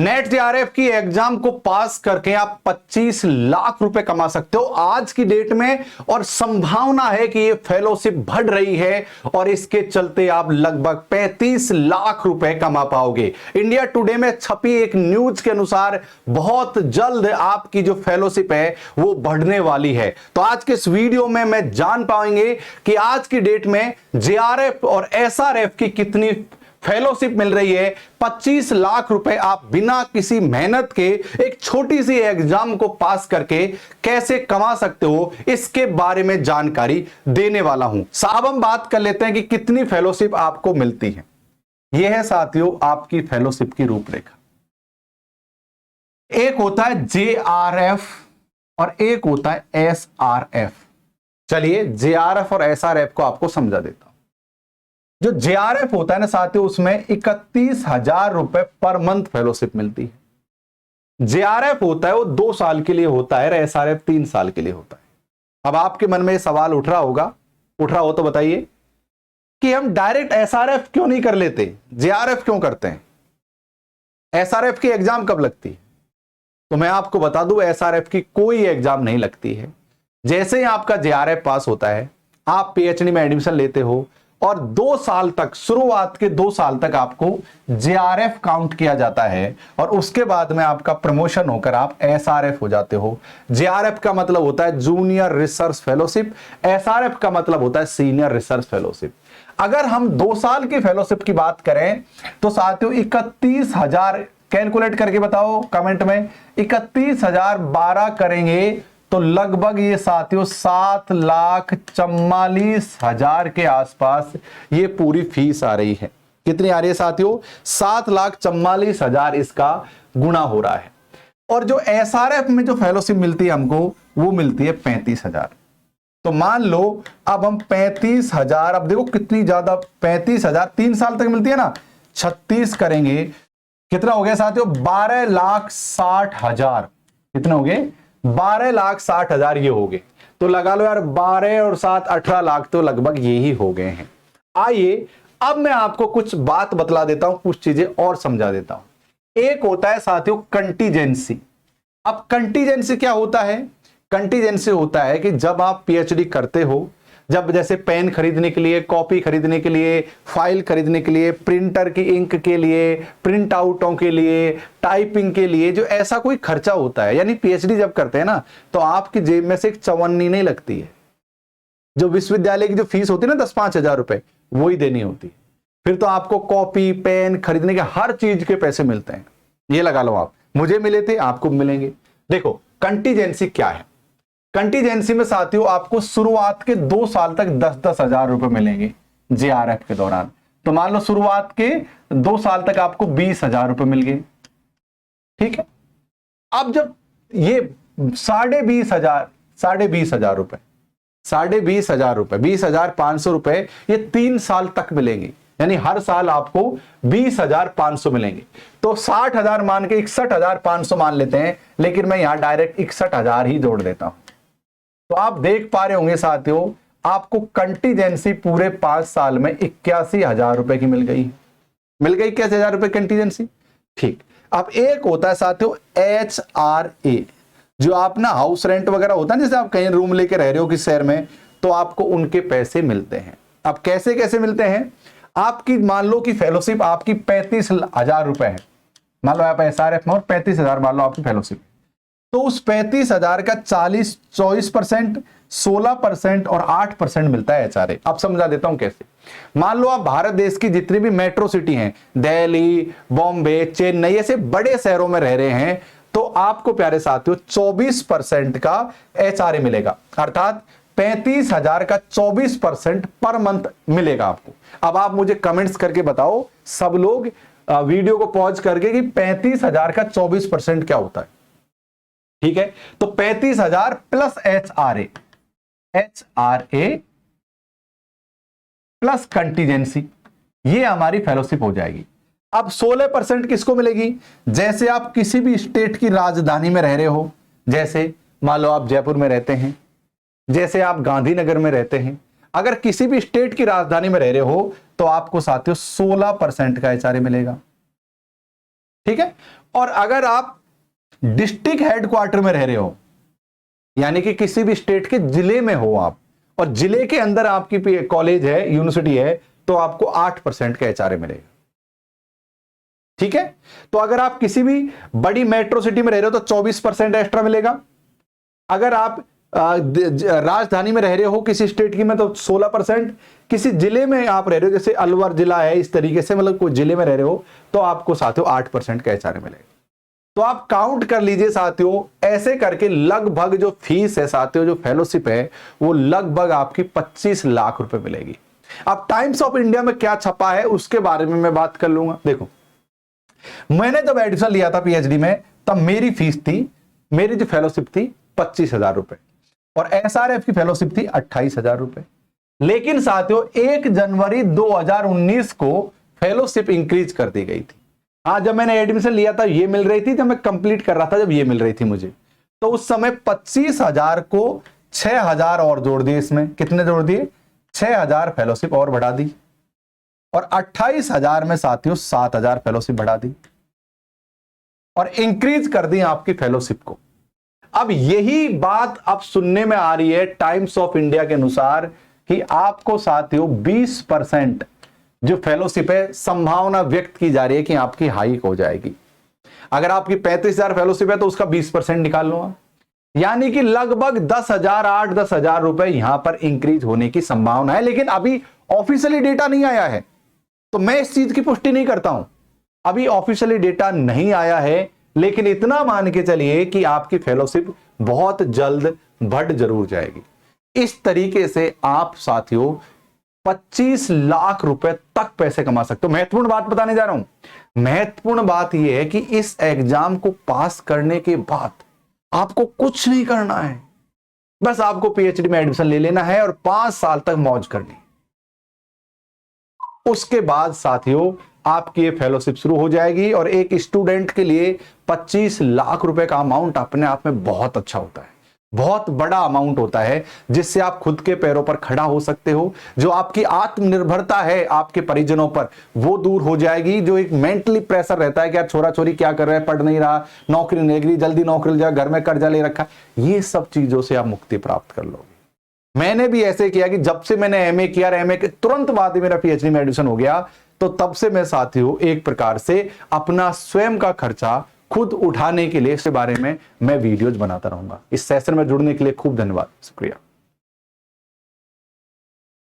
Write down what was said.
Net JRF की exam को पास करके आप 25 लाख रुपए कमा सकते हो आज की डेट में, और संभावना है कि ये फेलोशिप बढ़ रही है और इसके चलते आप लगभग 35 लाख रुपए कमा पाओगे। इंडिया टुडे में छपी एक न्यूज के अनुसार बहुत जल्द आपकी जो फेलोशिप है वो बढ़ने वाली है। तो आज के इस वीडियो में मैं जान पाएंगे कि आज की डेट में जेआरएफ और एसआरएफ की कितनी फेलोशिप मिल रही है। 25 लाख रुपए आप बिना किसी मेहनत के एक छोटी सी एग्जाम को पास करके कैसे कमा सकते हो, इसके बारे में जानकारी देने वाला हूं। साहब हम बात कर लेते हैं कि कितनी फेलोशिप आपको मिलती है। यह है साथियों आपकी फेलोशिप की रूपरेखा। एक होता है जेआरएफ और एक होता है एसआरएफ। चलिए जेआरएफ और एसआरएफ को आपको समझा देता हूं। जो जेआरएफ होता है ना साथियों, उसमें 31,000 रुपए पर मंथ फेलोशिप मिलती है। जेआरएफ होता है वो 2 साल के लिए होता है और एसआरएफ 3 साल के लिए होता है। अब आपके मन में सवाल उठ रहा हो तो बताइए कि हम डायरेक्ट एसआरएफ क्यों नहीं कर लेते, जेआरएफ क्यों करते हैं? एसआरएफ की एग्जाम कब लगती है? तो मैं आपको बता दूं, एसआरएफ की कोई एग्जाम नहीं लगती है। जैसे ही आपका जेआरएफ पास होता है, आप पीएचडी में एडमिशन लेते हो और 2 साल तक, शुरुआत के 2 साल तक आपको जेआरएफ काउंट किया जाता है और उसके बाद में आपका प्रमोशन होकर आप एसआरएफ हो जाते हो। जेआरएफ का मतलब होता है जूनियर रिसर्च फेलोशिप, एसआरएफ का मतलब होता है सीनियर रिसर्च फेलोशिप। अगर हम 2 साल की फेलोशिप की बात करें तो साथियों 31,000 कैलकुलेट करके बताओ कमेंट में, 31,000 12 करेंगे तो लगभग ये साथियों 7,44,000 के आसपास ये पूरी फीस आ रही है। कितनी आ रही है साथियों? 7,44,000 इसका गुणा हो रहा है। और जो एसआरएफ में जो फेलोशिप मिलती है हमको, वो मिलती है 35,000। तो मान लो अब हम 35,000, अब देखो कितनी ज्यादा, 35,000 3 साल तक मिलती है ना, 36 करेंगे कितना हो गया साथियों? 12,60,000। कितने हो गए? 12,60,000 ये हो गए। तो लगा लो यार 12 और 7 18 लाख तो लगभग ये ही हो गए हैं। आइए अब मैं आपको कुछ बात बतला देता हूं, कुछ चीजें और समझा देता हूं। एक होता है साथियों कंटीजेंसी। अब कंटीजेंसी क्या होता है? कंटीजेंसी होता है कि जब आप पीएचडी करते हो, जब जैसे पेन खरीदने के लिए, कॉपी खरीदने के लिए, फाइल खरीदने के लिए, प्रिंटर की इंक के लिए, प्रिंट आउटों के लिए, टाइपिंग के लिए, जो ऐसा कोई खर्चा होता है, यानी पीएचडी जब करते हैं ना, तो आपकी जेब में से एक चवन्नी नहीं लगती है। जो विश्वविद्यालय की जो फीस होती है ना 10-5 हजार रुपए, वो ही देनी होती है। फिर तो आपको कॉपी पेन खरीदने के हर चीज के पैसे मिलते हैं। ये लगा लो आप, मुझे मिले थे आपको मिलेंगे। देखो कंटीजेंसी क्या है। कंटीजेंसी में साथियों आपको शुरुआत के 2 साल तक 10-10 हजार रुपए मिलेंगे जेआरएफ के दौरान। तो मान लो शुरुआत के 2 साल तक आपको 20,000 रुपए मिल गए, ठीक है। अब जब ये 20,500 रुपए, 20,500 रुपए ये 3 साल तक मिलेंगे, यानी हर साल आपको 20,500 मिलेंगे। तो 60,000 मान के 61,500 मान लेते हैं, लेकिन मैं यहां डायरेक्ट 61,000 ही जोड़ देता हूं। तो आप देख पा रहे होंगे साथियों, आपको कंटीजेंसी पूरे 5 साल में 81,000 रुपए की मिल गई। 81,000 रुपए कंटीजेंसी, ठीक। अब एक होता है साथियों एचआरए, जो आप ना हाउस रेंट वगैरह होता है, जैसे आप कहीं रूम लेके रह रहे हो किस शहर में, तो आपको उनके पैसे मिलते हैं। अब कैसे कैसे मिलते हैं? आपकी मान लो कि फेलोशिप आपकी 35,000 रुपए है, मान लो आप एसआरएफ में, और 35,000 मान लो आपकी फेलोशिप, तो उस 35,000 का 24%, 16% और 8% मिलता है एचआरए। अब समझा देता हूं कैसे। मान लो आप भारत देश की जितनी भी मेट्रो सिटी हैं, दिल्ली, बॉम्बे, चेन्नई, ऐसे बड़े शहरों में रह रहे हैं, तो आपको प्यारे साथियों 24% का एचआरए मिलेगा, अर्थात 35,000 का 24% पर मंथ मिलेगा आपको। अब आप मुझे कमेंट्स करके बताओ सब लोग, वीडियो को पॉज करके, कि 35,000 का 24% क्या होता है, ठीक है। तो 35,000 प्लस एचआरए प्लस कंटीजेंसी, ये हमारी फेलोशिप हो जाएगी। अब 16% किसको मिलेगी? जैसे आप किसी भी स्टेट की राजधानी में रह रहे हो, जैसे मान लो आप जयपुर में रहते हैं, जैसे आप गांधीनगर में रहते हैं, अगर किसी भी स्टेट की राजधानी में रह रहे हो तो आपको साथियों 16% का एचआरए मिलेगा। ठीक है। और अगर आप डिस्ट्रिक्ट हेडक्वार्टर में रह रहे हो, यानी कि किसी भी स्टेट के जिले में हो आप, और जिले के अंदर आपकी कॉलेज है, यूनिवर्सिटी है, तो आपको 8% का एचआरए मिलेगा। ठीक है। तो अगर आप किसी भी बड़ी मेट्रो सिटी में रह रहे हो तो 24% एक्स्ट्रा मिलेगा। अगर आप राजधानी में रह रहे हो किसी स्टेट की में तो 16%, किसी जिले में आप रह रहे हो जैसे अलवर जिला है, इस तरीके से मतलब कोई जिले में रह रहे हो तो आपको साथियों 8% का एचआरए मिलेगा। तो आप काउंट कर लीजिए साथियों, ऐसे करके लगभग जो फीस है साथियों, जो फेलोशिप है, वो लगभग आपकी 25 लाख रुपए मिलेगी। अब टाइम्स ऑफ इंडिया में क्या छपा है उसके बारे में मैं बात कर लूंगा। देखो, मैंने जब एडमिशन लिया था पीएचडी में, तब मेरी फीस थी, मेरी जो फेलोशिप थी 25,000 रुपए, और एसआरएफ की फेलोशिप थी 28,000 रुपए। लेकिन साथियों 1 जनवरी 2019 को फेलोशिप इंक्रीज कर दी गई थी। हाँ, जब मैंने एडमिशन लिया था ये मिल रही थी, जब मैं कंप्लीट कर रहा था जब ये मिल रही थी मुझे, तो उस समय 25,000 को 6,000 और जोड़ दिए। इसमें कितने जोड़ दिए? 6,000 फेलोशिप और बढ़ा दी, और 28,000 में साथियों 7,000 फेलोशिप बढ़ा दी, और इंक्रीज कर दी आपकी फेलोशिप को। अब यही बात अब सुनने में आ रही है टाइम्स ऑफ इंडिया के अनुसार कि आपको साथियों 20% जो फेलोशिप है, संभावना व्यक्त की जा रही है कि आपकी हाइक हो जाएगी। अगर आपकी 35,000 फेलोशिप है तो उसका 20% निकाल लो आप, यानी कि लगभग 10,000 8-10,000 रुपए यहां पर इंक्रीज होने की संभावना है। लेकिन अभी ऑफिशियली डेटा नहीं आया है, तो मैं इस चीज की पुष्टि नहीं करता हूं। अभी ऑफिशियली डेटा नहीं आया है, लेकिन इतना मान के चलिए कि आपकी फेलोशिप बहुत जल्द बढ़ जरूर जाएगी। इस तरीके से आप साथियों 25 लाख रुपए तक पैसे कमा सकते हो। महत्वपूर्ण बात बताने जा रहा हूं। महत्वपूर्ण बात यह है कि इस एग्जाम को पास करने के बाद आपको कुछ नहीं करना है, बस आपको पीएचडी में एडमिशन ले लेना है और 5 साल तक मौज करनी। उसके बाद साथियों आपकी ये फेलोशिप शुरू हो जाएगी, और एक स्टूडेंट के लिए 25 लाख रुपए का अमाउंट अपने आप में बहुत अच्छा होता है, बहुत बड़ा अमाउंट होता है, जिससे आप खुद के पैरों पर खड़ा हो सकते हो। जो आपकी आत्मनिर्भरता है आपके परिजनों पर, वो दूर हो जाएगी। जो एक मेंटली प्रेशर रहता है कि यार छोरा छोरी क्या कर रहा है, पढ़ नहीं रहा, नौकरी नहीं लगी, जल्दी नौकरी ले जा, घर में कर्जा ले रखा, ये सब चीजों से आप मुक्ति प्राप्त कर लोगे। मैंने भी ऐसे किया कि जब से मैंने एमए किया, एमए के तुरंत बाद ही मेरा पीएचडी में एडमिशन हो गया, तो तब से मैं साथियों एक प्रकार से अपना स्वयं का खर्चा खुद उठाने के लिए इसके बारे में मैं वीडियोज बनाता रहूंगा। इस सेशन में जुड़ने के लिए खूब धन्यवाद, शुक्रिया।